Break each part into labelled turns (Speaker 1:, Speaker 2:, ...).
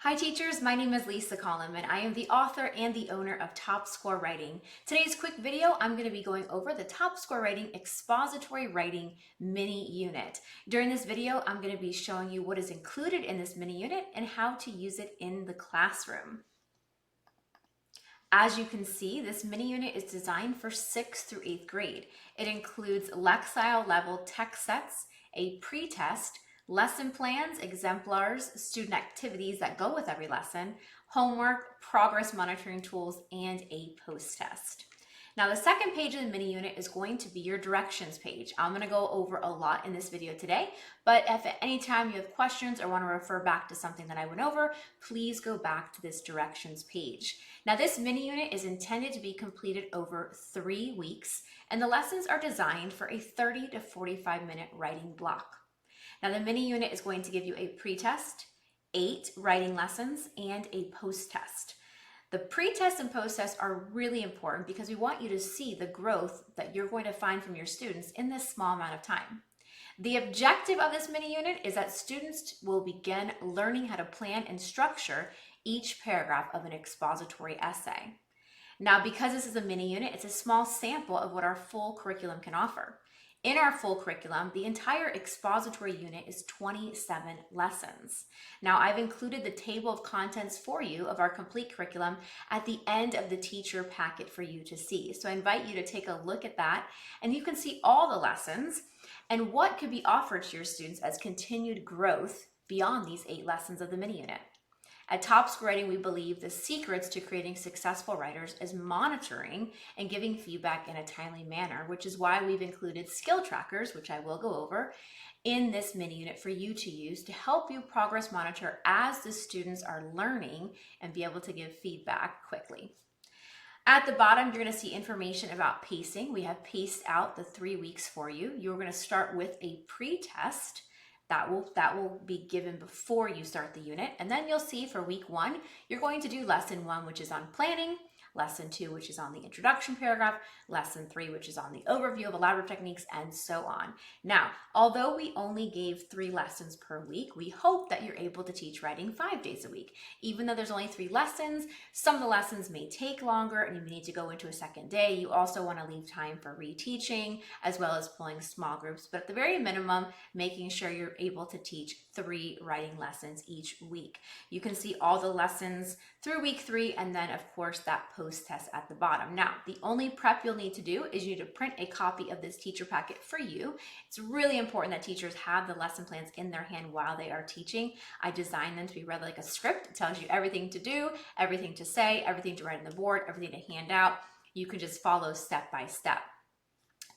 Speaker 1: Hi teachers, my name is Lisa Collum and I am the author and the owner of Top Score Writing. Today's quick video, I'm going to be going over the Top Score Writing Expository Writing mini unit. During this video, I'm going to be showing you what is included in this mini unit and how to use it in the classroom. As you can see, this mini unit is designed for 6th through 8th grade. It includes Lexile level text sets, a pre-test, lesson plans, exemplars, student activities that go with every lesson, homework, progress monitoring tools, and a post-test. Now the second page of the mini unit is going to be your directions page. I'm going to go over a lot in this video today, but if at any time you have questions or want to refer back to something that I went over, please go back to this directions page. Now this mini unit is intended to be completed over 3 weeks, and the lessons are designed for a 30 to 45 minute writing block. Now the mini unit is going to give you a pre-test, 8 writing lessons, and a post-test. The pre-test and post-test are really important because we want you to see the growth that you're going to find from your students in this small amount of time. The objective of this mini unit is that students will begin learning how to plan and structure each paragraph of an expository essay. Now, because this is a mini unit, it's a small sample of what our full curriculum can offer. In our full curriculum, the entire expository unit is 27 lessons. Now, I've included the table of contents for you of our complete curriculum at the end of the teacher packet for you to see. So I invite you to take a look at that, and you can see all the lessons and what could be offered to your students as continued growth beyond these 8 lessons of the mini unit. At Top Score Writing, we believe the secrets to creating successful writers is monitoring and giving feedback in a timely manner, which is why we've included skill trackers, which I will go over, in this mini unit for you to use to help you progress monitor as the students are learning and be able to give feedback quickly. At the bottom, you're going to see information about pacing. We have paced out the 3 weeks for you. You're going to start with a pre-test. That will be given before you start the unit. And then you'll see for week 1, you're going to do lesson 1, which is on planning, lesson 2, which is on the introduction paragraph, lesson 3, which is on the overview of elaborate techniques, and so on. Now, although we only gave 3 lessons per week, we hope that you're able to teach writing 5 days a week. Even though there's only 3 lessons, some of the lessons may take longer and you may need to go into a second day. You also want to leave time for reteaching as well as pulling small groups, but at the very minimum, making sure you're able to teach 3 writing lessons each week. You can see all the lessons through week 3 and then of course that post-test at the bottom. Now, the only prep you'll need to do is you need to print a copy of this teacher packet for you. It's really important that teachers have the lesson plans in their hand while they are teaching. I designed them to be read like a script. It tells you everything to do, everything to say, everything to write on the board, everything to hand out. You can just follow step by step.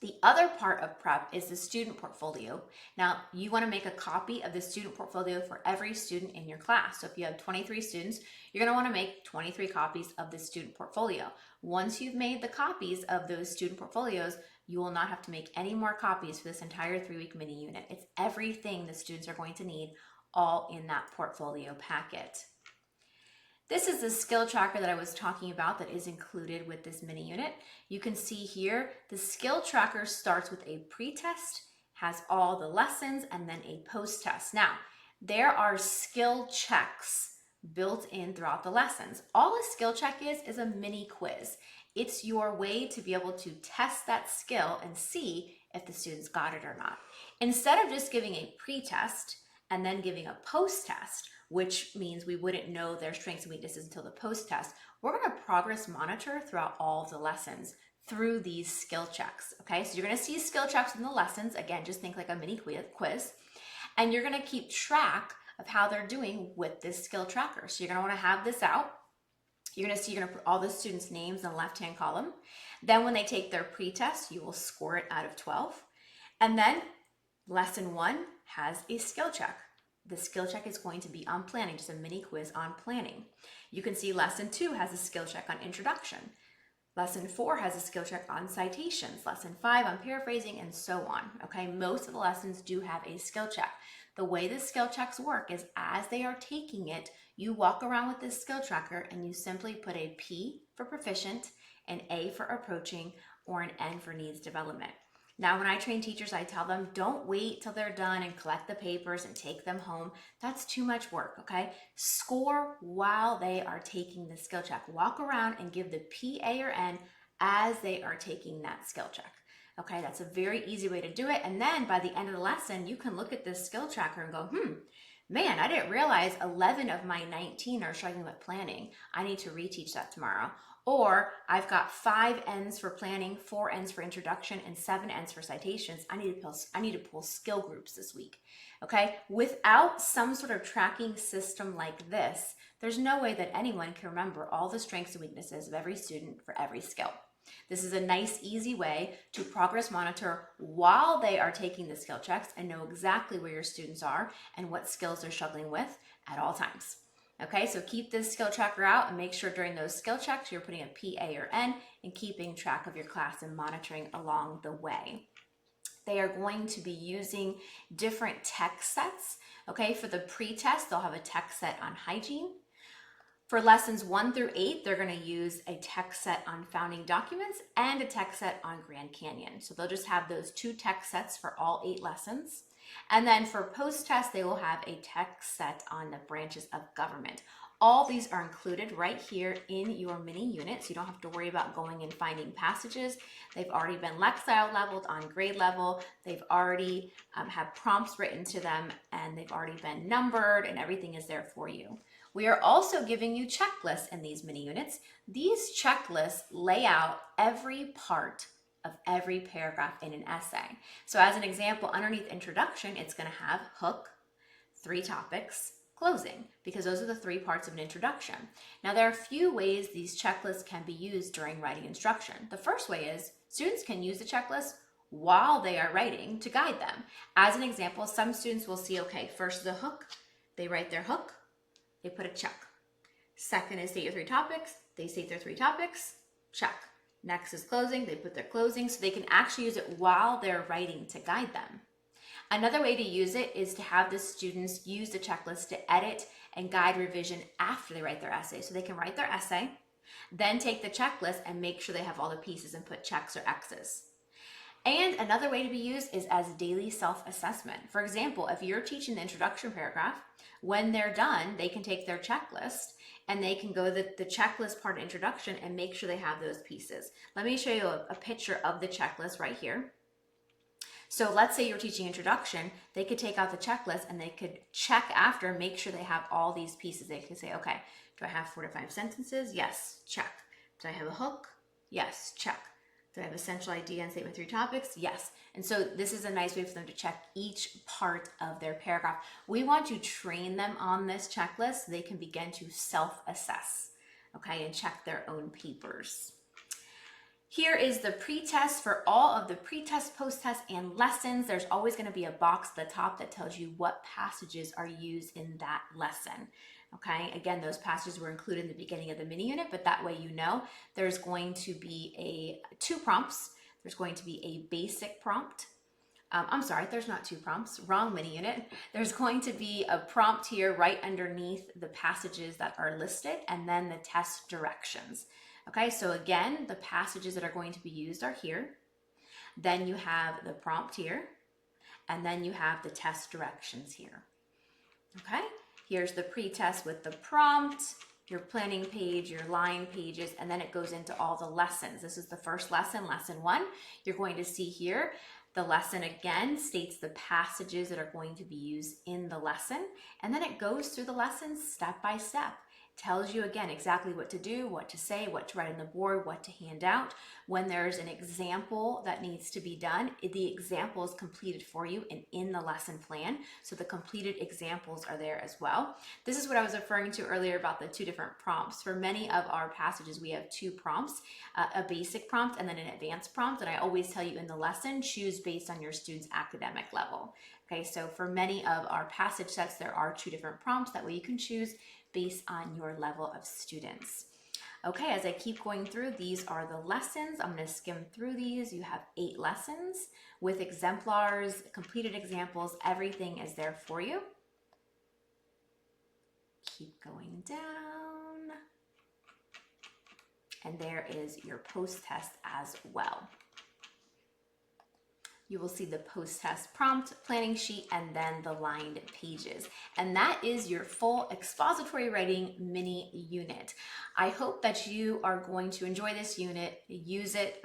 Speaker 1: The other part of prep is the student portfolio. Now, you want to make a copy of the student portfolio for every student in your class. So if you have 23 students, you're going to want to make 23 copies of the student portfolio. Once you've made the copies of those student portfolios, you will not have to make any more copies for this entire 3-week mini unit. It's everything the students are going to need all in that portfolio packet. This is the skill tracker that I was talking about that is included with this mini unit. You can see here the skill tracker starts with a pre-test, has all the lessons, and then a post-test. Now, there are skill checks built in throughout the lessons. All a skill check is a mini quiz. It's your way to be able to test that skill and see if the students got it or not. Instead of just giving a pre-test and then giving a post-test, which means we wouldn't know their strengths and weaknesses until the post-test, we're going to progress monitor throughout all of the lessons through these skill checks. Okay, so you're going to see skill checks in the lessons. Again, just think like a mini quiz. And you're going to keep track of how they're doing with this skill tracker. So you're going to want to have this out. You're going to put all the students' names in the left-hand column. Then when they take their pre-test, you will score it out of 12. And then lesson 1 has a skill check. The skill check is going to be on planning, just a mini quiz on planning. You can see lesson 2 has a skill check on introduction. Lesson 4 has a skill check on citations. Lesson 5 on paraphrasing, and so on. Okay, most of the lessons do have a skill check. The way the skill checks work is as they are taking it, you walk around with this skill tracker and you simply put a P for proficient, an A for approaching, or an N for needs development. Now, when I train teachers, I tell them, don't wait till they're done and collect the papers and take them home. That's too much work, okay? Score while they are taking the skill check. Walk around and give the P, A, or N as they are taking that skill check. Okay, that's a very easy way to do it. And then by the end of the lesson, you can look at this skill tracker and go, man, I didn't realize 11 of my 19 are struggling with planning. I need to reteach that tomorrow. Or I've got 5 N's for planning, 4 N's for introduction, and 7 N's for citations. I need to pull skill groups this week. Okay, without some sort of tracking system like this, there's no way that anyone can remember all the strengths and weaknesses of every student for every skill. This is a nice, easy way to progress monitor while they are taking the skill checks and know exactly where your students are and what skills they're struggling with at all times. Okay, so keep this skill tracker out and make sure during those skill checks you're putting a P, A, or N and keeping track of your class and monitoring along the way. They are going to be using different text sets. Okay, for the pre-test, they'll have a text set on hygiene. For lessons 1 through 8, they're going to use a text set on founding documents and a text set on Grand Canyon. So they'll just have those 2 text sets for all 8 lessons. And then for post-test, they will have a text set on the branches of government. All these are included right here in your mini unit, so you don't have to worry about going and finding passages. They've already been Lexile leveled on grade level. They've already have prompts written to them, and they've already been numbered, and everything is there for you. We are also giving you checklists in these mini units. These checklists lay out every part of every paragraph in an essay. So as an example, underneath introduction, it's going to have hook, 3 topics, closing, because those are the 3 parts of an introduction. Now, there are a few ways these checklists can be used during writing instruction. The first way is students can use the checklist while they are writing to guide them. As an example, some students will see, okay, first is a hook, they write their hook, they put a check. Second is state your 3 topics, they state their 3 topics, check. Next is closing, they put their closing, so they can actually use it while they're writing to guide them. Another way to use it is to have the students use the checklist to edit and guide revision after they write their essay. So they can write their essay, then take the checklist and make sure they have all the pieces and put checks or X's. And another way to be used is as daily self-assessment. For example, if you're teaching the introduction paragraph, when they're done, they can take their checklist and they can go the checklist part of introduction and make sure they have those pieces. Let me show you a picture of the checklist right here. So let's say you're teaching introduction, they could take out the checklist and they could check after, make sure they have all these pieces. They can say, okay, do I have 4 to 5 sentences? Yes, check. Do I have a hook? Yes, check. Do I have essential idea and statement 3 topics? Yes. And so this is a nice way for them to check each part of their paragraph. We want to train them on this checklist so they can begin to self-assess, okay, and check their own papers. Here is the pre-test for all of the pre-test, post-test, and lessons. There's always going to be a box at the top that tells you what passages are used in that lesson. Okay, again, those passages were included in the beginning of the mini unit, but that way you know there's going to be 2 prompts. There's going to be a basic prompt. I'm sorry, there's not 2 prompts, wrong mini unit. There's going to be a prompt here right underneath the passages that are listed and then the test directions. Okay, so again, the passages that are going to be used are here. Then you have the prompt here, and then you have the test directions here. Okay, here's the pre-test with the prompt, your planning page, your line pages, and then it goes into all the lessons. This is the first lesson, lesson 1. You're going to see here, the lesson again states the passages that are going to be used in the lesson, and then it goes through the lesson step by step. Tells you again exactly what to do, what to say, what to write on the board, what to hand out. When there's an example that needs to be done, the example is completed for you and in the lesson plan. So the completed examples are there as well. This is what I was referring to earlier about the 2 different prompts. For many of our passages, we have 2 prompts, a basic prompt and then an advanced prompt. And I always tell you in the lesson, choose based on your student's academic level. Okay, so for many of our passage sets, there are 2 different prompts. That way you can choose based on your level of students. Okay, as I keep going through, these are the lessons. I'm going to skim through these. You have 8 lessons with exemplars, completed examples. Everything is there for you. Keep going down. And there is your post-test as well. you will see the post-test prompt, planning sheet, and then the lined pages. And that is your full expository writing mini unit. I hope that you are going to enjoy this unit, use it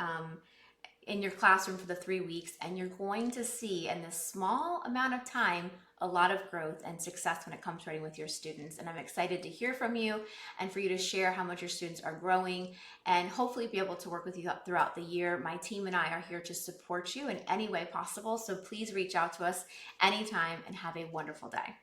Speaker 1: in your classroom for the 3 weeks, and you're going to see in this small amount of time a lot of growth and success when it comes to writing with your students. And I'm excited to hear from you and for you to share how much your students are growing and hopefully be able to work with you throughout the year. My team and I are here to support you in any way possible, so please reach out to us anytime and have a wonderful day.